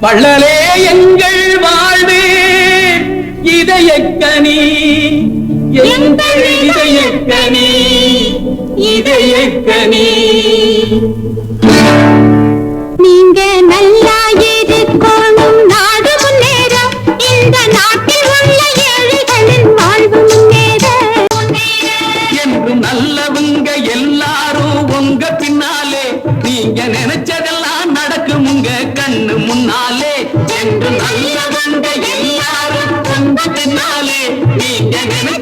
வள்ளலே எங்கள் வாழ்வு இதயக்கனி எங்கள் இதயக்கனி இதயக்கனி நீங்க நல்லா இருக்கணும் நாடு முன்னேற இந்த நாட்டில் உள்ள ஏழைகளின் வாழ்வு முன்னேற என்று நல்லவங்க எல்லாரும் உங்க பின்னாலே நீங்க நினைச்சதெல்லாம் நடக்கும் உங்க கண்ணு முன்னாலே என்று நல்லவங்க எல்லாரும் உங்க பின்னாலே நீங்க நினைச்ச